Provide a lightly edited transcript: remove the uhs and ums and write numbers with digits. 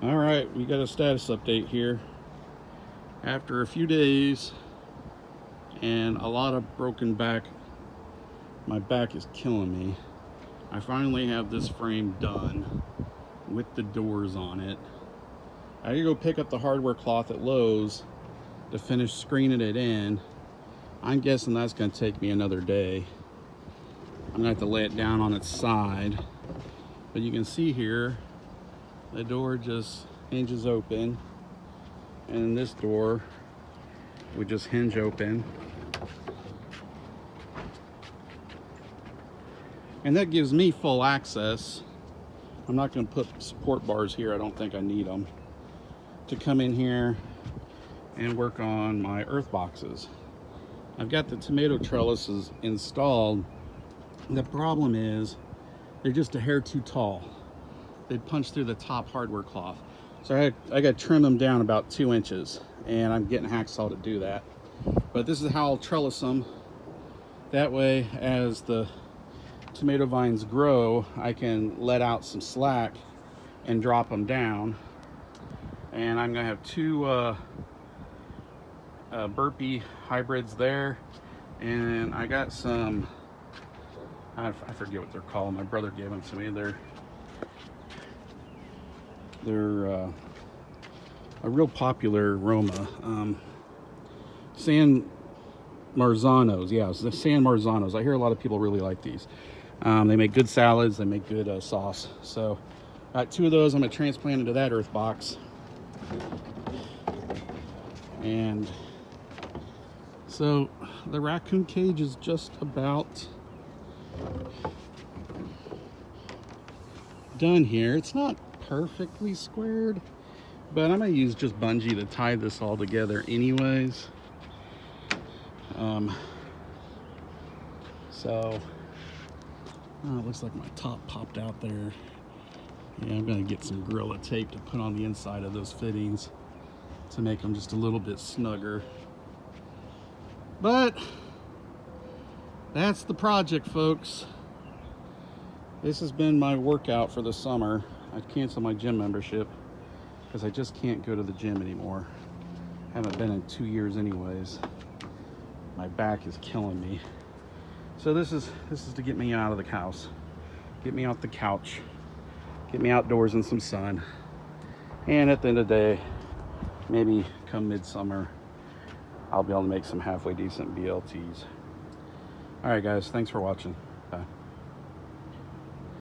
All right, we got a status update here. After a few days and a lot of broken back, my back is killing me. I finally have this frame done with the doors on it. I gotta go pick up the hardware cloth at Lowe's to finish screening it in. I'm guessing that's gonna take me another day. I'm gonna have to lay it down on its side. But you can see here, the door just hinges open, and this door would just hinge open. And that gives me full access. I'm not going to put support bars here. I don't think I need them. To come in here and work on my earth boxes. I've got the tomato trellises installed. The problem is they're just a hair too tall. They'd punch through the top hardware cloth. So I got to trim them down about 2 inches, and I'm getting hacksaw to do that. But this is how I'll trellis them. That way, as the tomato vines grow, I can let out some slack and drop them down. And I'm gonna have 2 burpee hybrids there, and I got some, I forget what they're called. My brother gave them to me. They're a real popular aroma. San Marzanos, yeah, it's the San Marzanos. I hear a lot of people really like these. They make good salads, they make good sauce. So got 2 of those. I'm gonna transplant into that earth box. And so the raccoon cage is just about done here. It's not perfectly squared, but I'm gonna use just bungee to tie this all together anyways. It looks like my top popped out there. Yeah, I'm gonna get some Gorilla tape to put on the inside of those fittings to make them just a little bit snugger. But that's the project, folks. This has been my workout for the summer. I canceled my gym membership because I just can't go to the gym anymore. Haven't been in 2 years anyways. My back is killing me. So this is to get me out of the house, get me off the couch, get me outdoors in some sun. And at the end of the day, maybe come midsummer, I'll be able to make some halfway decent BLTs. All right, guys, thanks for watching.